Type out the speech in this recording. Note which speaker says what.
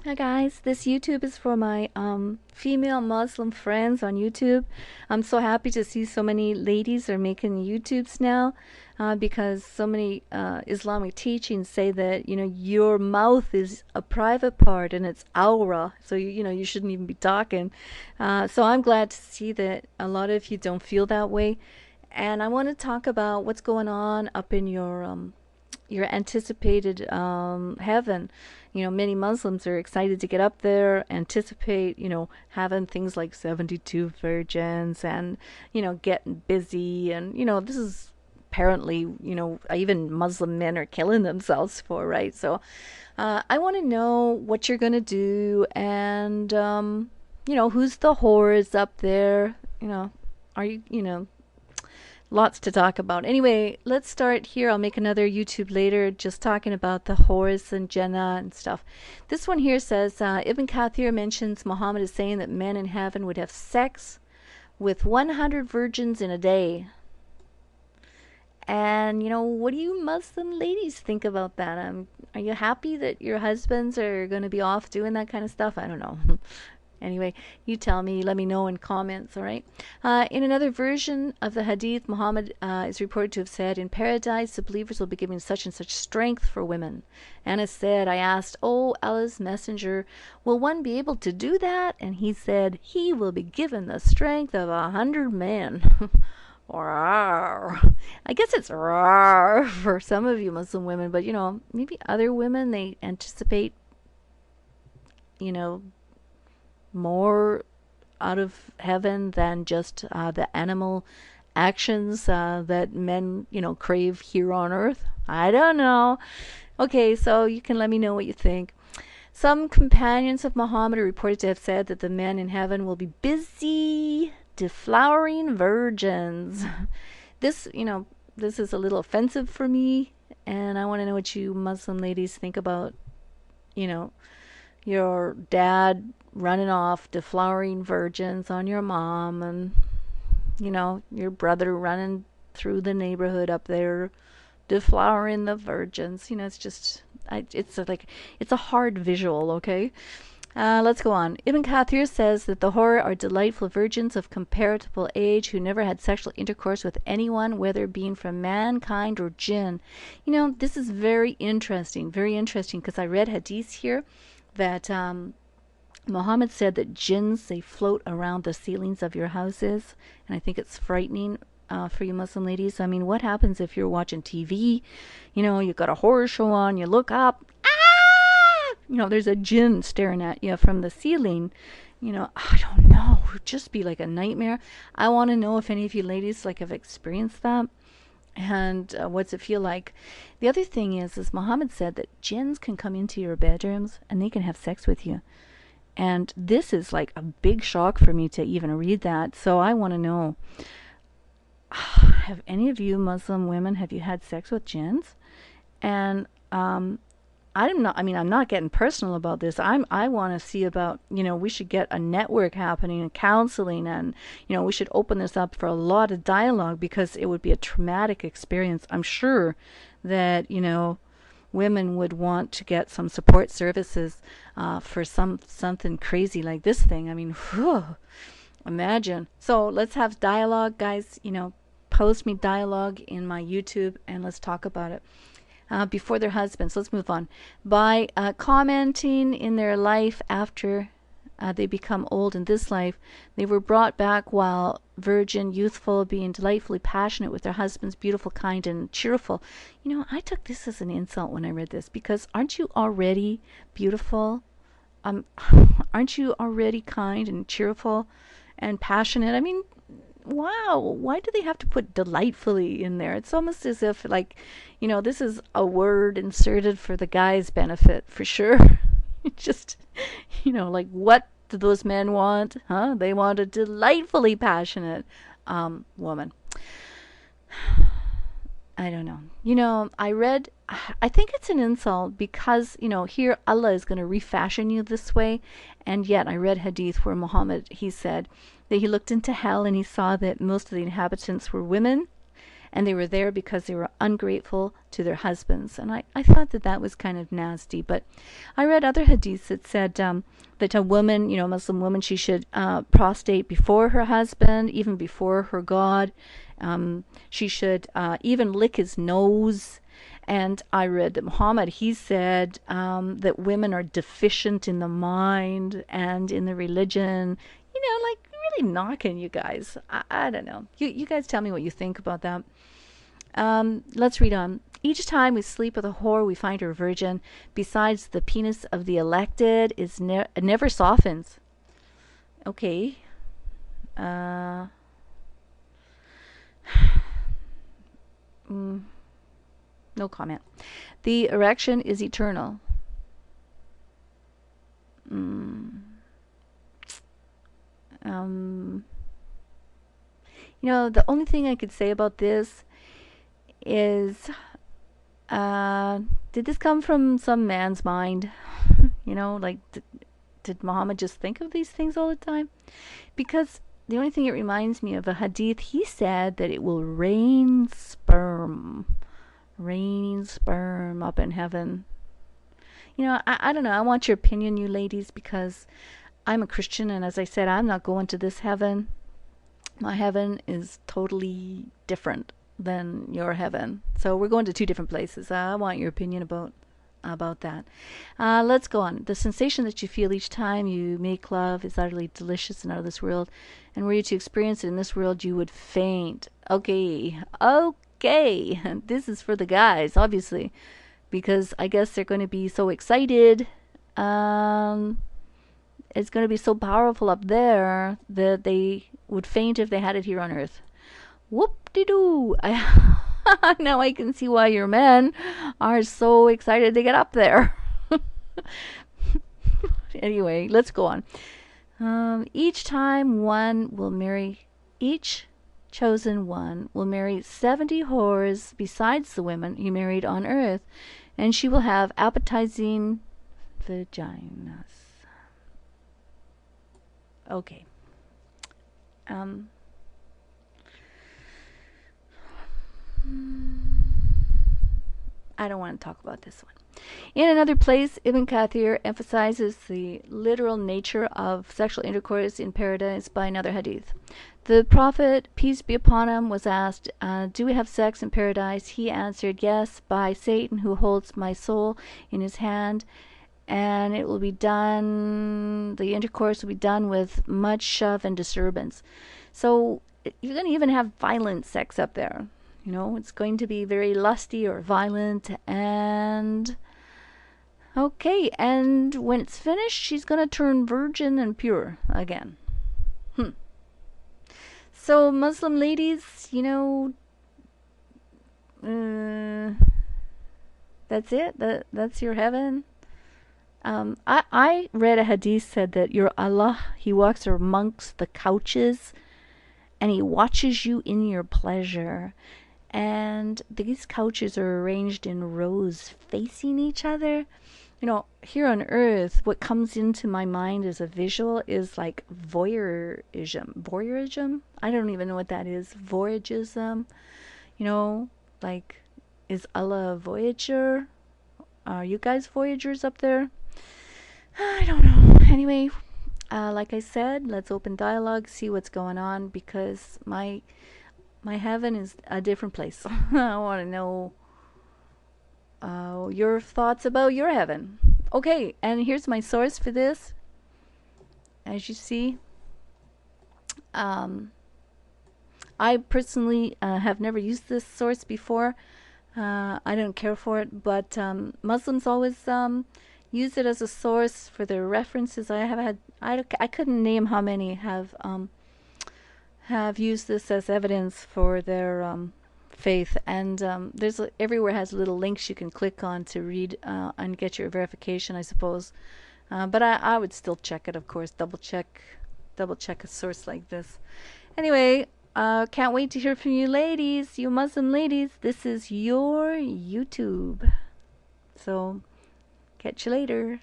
Speaker 1: Hi guys, this YouTube is for my female Muslim friends on YouTube. I'm so happy to see so many ladies are making YouTubes now because so many Islamic teachings say that your mouth is a private part and it's aura, so you shouldn't even be talking. So I'm glad to see that a lot of you don't feel that way, and I want to talk about what's going on up in your anticipated heaven. Many Muslims are excited to get up there, anticipate, having things like 72 virgins and, getting busy. And, this is apparently, even Muslim men are killing themselves for, right? So I want to know what you're going to do and, who's the whores up there? Are you, lots to talk about. Anyway, let's start here. I'll make another YouTube later just talking about the Horus and Jannah and stuff. This one here says Ibn Kathir mentions Muhammad is saying that men in heaven would have sex with 100 virgins in a day. And, what do you Muslim ladies think about that? Are you happy that your husbands are going to be off doing that kind of stuff? I don't know. Anyway, you tell me, let me know in comments, all right? In another version of the hadith, Muhammad is reported to have said, in paradise, the believers will be given such and such strength for women. Anas said, I asked, oh, Allah's messenger, will one be able to do that? And he said, he will be given the strength of 100 men. Rawr. I guess it's rawr for some of you Muslim women, but maybe other women, they anticipate, you know, more out of heaven than just the animal actions that men, crave here on earth. I don't know. Okay, so you can let me know what you think. Some companions of Muhammad are reported to have said that the men in heaven will be busy deflowering virgins. This, this is a little offensive for me, and I want to know what you Muslim ladies think about, your dad running off deflowering virgins on your mom, and your brother running through the neighborhood up there deflowering the virgins. It's just it's a hard visual. Okay, let's go on. Ibn Kathir says that the hor are delightful virgins of comparable age who never had sexual intercourse with anyone, whether being from mankind or jinn. This is very interesting, because I read hadiths here that Muhammad said that jinns, they float around the ceilings of your houses, and I think it's frightening for you Muslim ladies. I mean, what happens if you're watching TV? You've got a horror show on, you look up, there's a jinn staring at you from the ceiling. I don't know, it would just be like a nightmare. I want to know if any of you ladies have experienced that. And what's it feel like? The other thing is Muhammad said that jinns can come into your bedrooms and they can have sex with you. And this is like a big shock for me to even read that. So I want to know, have any of you Muslim women, have you had sex with jinns? And I'm not getting personal about this. I want to see about, we should get a network happening and counseling, and, we should open this up for a lot of dialogue, because it would be a traumatic experience. I'm sure that, women would want to get some support services for something crazy like this thing. I mean, whew, imagine. So let's have dialogue, guys. Post me dialogue in my YouTube and let's talk about it. Before their husbands. Let's move on. By commenting in their life after they become old in this life, they were brought back while virgin, youthful, being delightfully passionate with their husbands, beautiful, kind, and cheerful. I took this as an insult when I read this, because aren't you already beautiful? Aren't you already kind and cheerful and passionate? I mean, wow, why do they have to put delightfully in there? It's almost as if this is a word inserted for the guy's benefit, for sure. Just what do those men want? They want a delightfully passionate woman. I don't know. I think it's an insult because, here Allah is going to refashion you this way. And yet I read hadith where Muhammad, he said that he looked into hell and he saw that most of the inhabitants were women. and they were there because they were ungrateful to their husbands. And I thought that that was kind of nasty. But I read other hadiths that said that a woman, a Muslim woman, she should prostrate before her husband, even before her God. She should even lick his nose. And I read that Muhammad, he said that women are deficient in the mind and in the religion. Like really knocking you guys. I don't know. You guys tell me what you think about that. Let's read on. Each time we sleep with a whore, we find her virgin. Besides, the penis of the elected is never softens. Okay. No comment. The erection is eternal. The only thing I could say about this is, did this come from some man's mind? Like, did Muhammad just think of these things all the time? Because the only thing it reminds me of a hadith, he said that it will rain sperm up in heaven. I don't know. I want your opinion, you ladies, because I'm a Christian, and as I said, I'm not going to this heaven. My heaven is totally different than your heaven. So we're going to two different places. I want your opinion about that. Let's go on. The sensation that you feel each time you make love is utterly delicious and out of this world. And were you to experience it in this world, you would faint. Okay. This is for the guys, obviously, because I guess they're going to be so excited. It's going to be so powerful up there that they would faint if they had it here on earth. Whoop-de-doo. Now I can see why your men are so excited to get up there. Anyway, let's go on. Each chosen one will marry 70 whores besides the women he married on earth, and she will have appetizing vaginas. Okay. I don't want to talk about this one. In another place, Ibn Kathir emphasizes the literal nature of sexual intercourse in paradise by another hadith. The Prophet, peace be upon him, was asked, do we have sex in paradise? He answered, yes, by Satan, who holds my soul in his hand, and it will be done, the intercourse will be done with much shove and disturbance. So you're going to even have violent sex up there. It's going to be very lusty or violent, and okay, and when it's finished, she's going to turn virgin and pure again. So Muslim ladies, that's it. That's your heaven. I read a hadith said that your Allah, he walks amongst the couches and he watches you in your pleasure. And these couches are arranged in rows facing each other. Here on earth, what comes into my mind as a visual is like voyeurism. I don't even know what that is. Voyagism. Like, is Allah a voyager? Are you guys voyagers up there? I don't know. Anyway, like I said, let's open dialogue, see what's going on, because my heaven is a different place. I want to know your thoughts about your heaven. Okay, and here's my source for this. As you see, I personally have never used this source before. I don't care for it, but Muslims always use it as a source for their references. I couldn't name how many have used this as evidence for their faith, and everywhere has little links you can click on to read and get your verification, I suppose. But I would still check it, of course, double check a source like this. Anyway, can't wait to hear from you ladies, you Muslim ladies. This is your YouTube. So, catch you later.